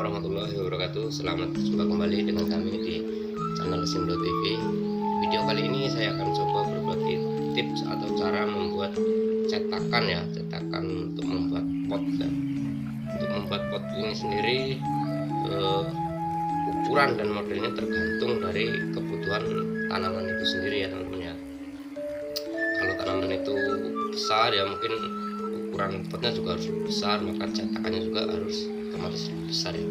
warahmatullahi wabarakatuh. Selamat berjumpa kembali dengan kami di channel sim.tv. Video kali ini saya akan coba berbagi tips atau cara membuat cetakan untuk membuat pot ya. Untuk membuat pot ini sendiri ukuran dan modelnya tergantung dari kebutuhan tanaman itu sendiri ya teman-teman ya. Kalau tanaman itu besar ya mungkin ukuran potnya juga harus besar, maka cetakannya juga harus otomatis besar ya.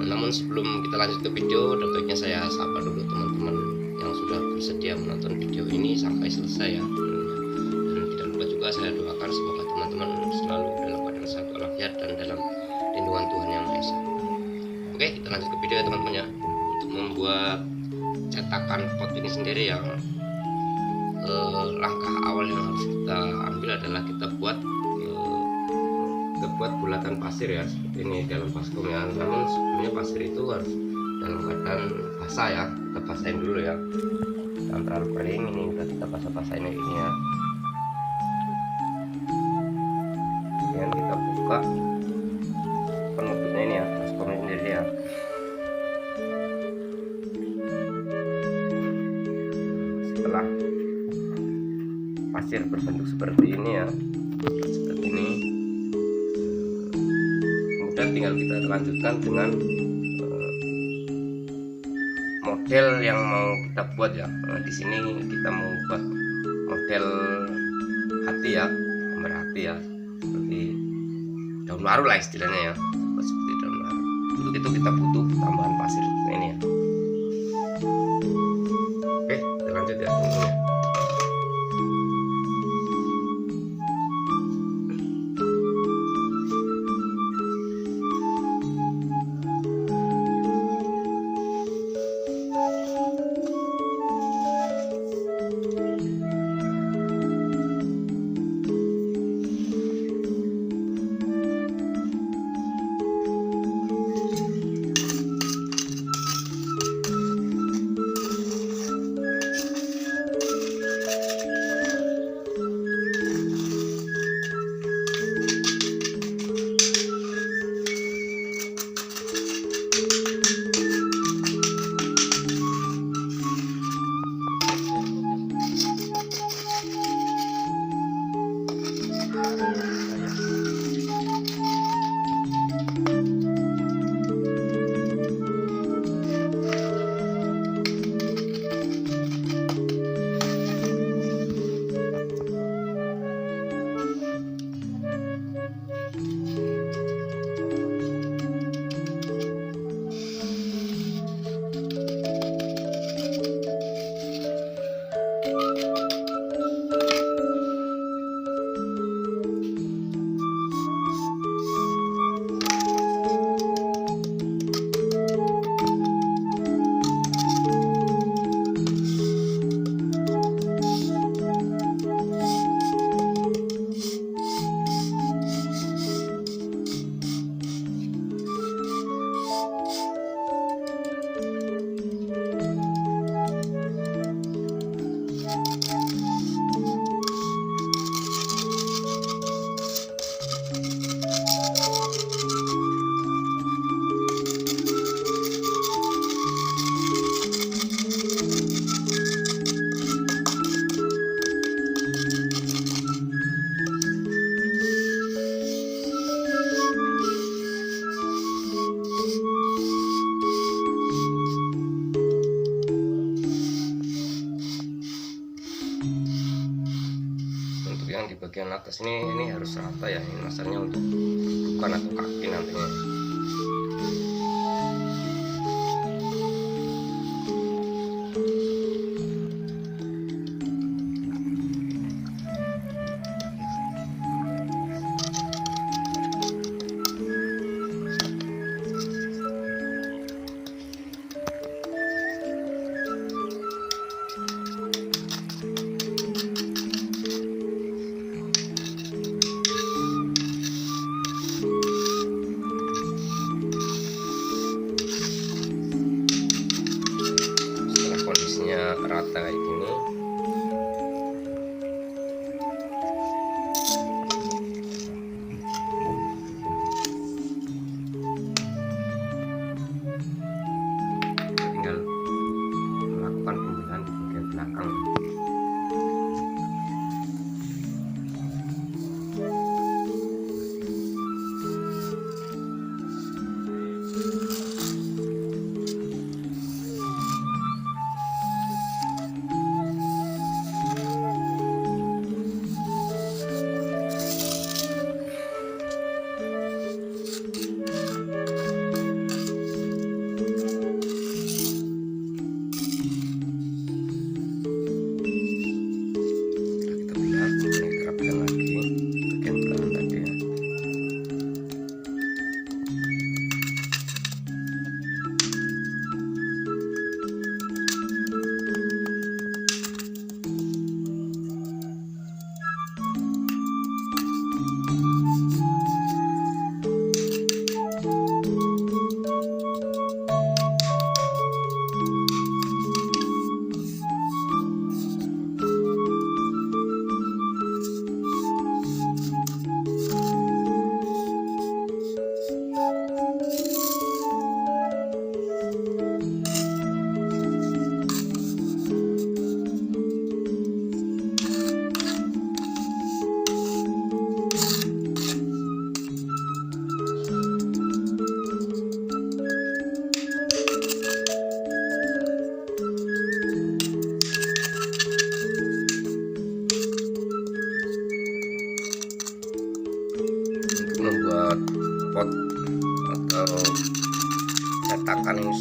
Namun sebelum kita lanjut ke video, ada baiknya saya sapa dulu teman-teman yang sudah bersedia menonton video ini sampai selesai ya. Dan tidak lupa juga saya doakan semoga teman-teman selalu dalam keadaan sehat walafiat dan dalam lindungan Tuhan Yang Maha Esa. Oke, kita lanjut ke video ya teman-teman ya. Untuk membuat cetakan pot ini sendiri ya, langkah awal yang harus kita ambil adalah kita buat bulatan pasir ya, seperti ini dalam baskom ya. Namun sebelumnya pasir itu harus dalam keadaan basah ya, kita basahin dulu ya, jangan terlalu kering. Ini udah kita basah-basahin ini ya. Kemudian kita buka penutupnya ini ya, baskomnya sendiri ya. Setelah pasir berbentuk seperti ini ya, seperti ini, kemudian tinggal kita lanjutkan dengan model yang mau kita buat ya. Di sini kita mau buat model hati ya, gambar hati ya, seperti daun waru lah istilahnya ya, seperti daun waru. Untuk itu kita butuh tambahan pasir seperti ini ya. Oke, kita lanjut ya teman-teman. Yang di bagian atas ini harus rata ya, ini masalahnya untuk bukan atau kaki nantinya. Rata kayak gini,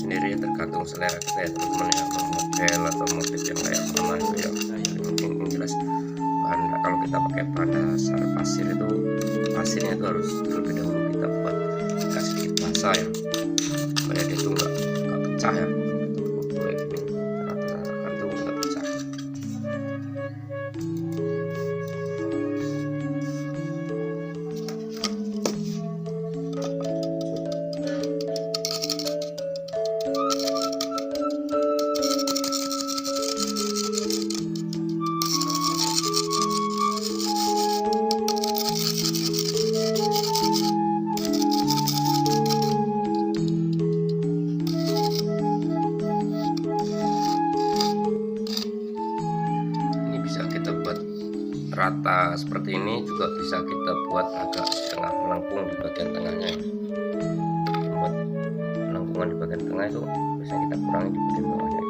sendiri tergantung selera kita ya teman-teman ya, mau model atau motif yang kayak mana itu ya. Jadi mungkin yang jelas kalau kita pakai bahan dasar pasir itu, pasirnya itu harus terlebih dahulu kita buat agak sedikit basah ya, supaya dia itu enggak pecah ya. Rata seperti ini juga bisa kita buat agak setengah melengkung di bagian tengahnya. Buat melengkungan di bagian tengah itu bisa kita kurangi di bagian bawahnya.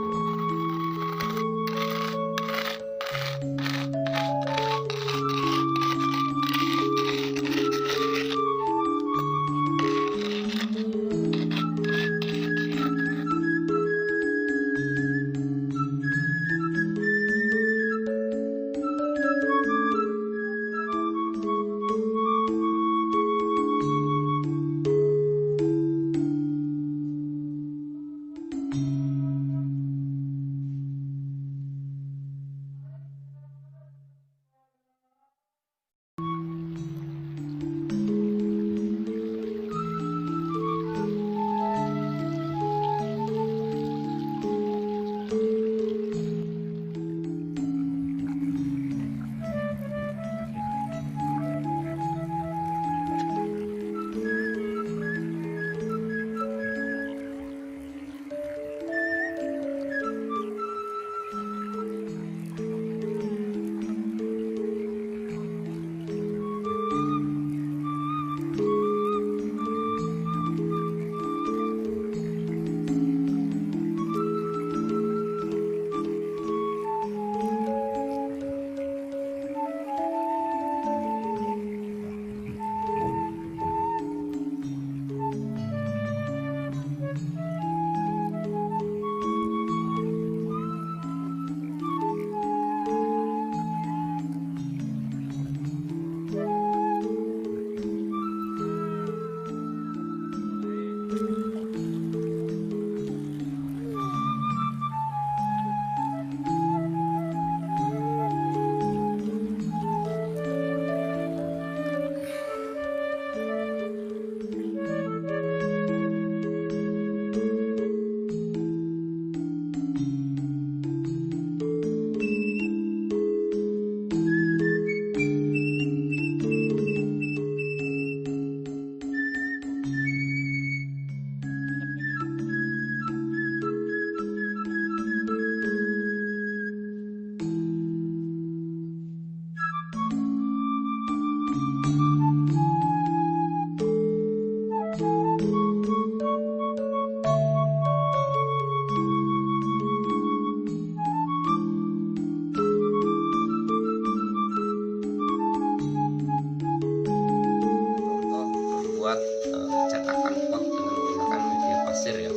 Cetakan pot dengan menggunakan media pasir ya.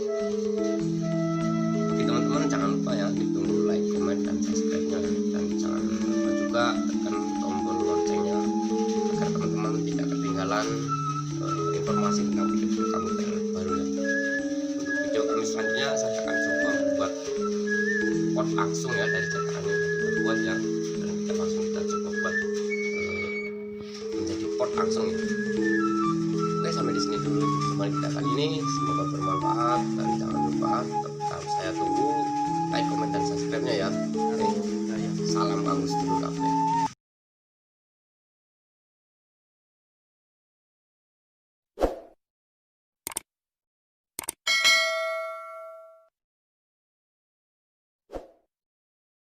Bagi teman-teman jangan lupa ya ditunggu like, comment, dan subscribe-nya, dan jangan lupa juga tekan tombol loncengnya agar teman-teman tidak ketinggalan informasi tentang video kami terbaru ya. Untuk video kami selanjutnya saya akan coba membuat pot langsung ya dari cetakan yang kita buat ya, dan kita coba buat menjadi pot langsung ya. Oke, sampai di sini dulu teman kita kali ini, semoga bermanfaat, dan jangan lupa tetap saya tunggu like, comment, dan subscribe-nya ya. Oke, salam bagus dulu.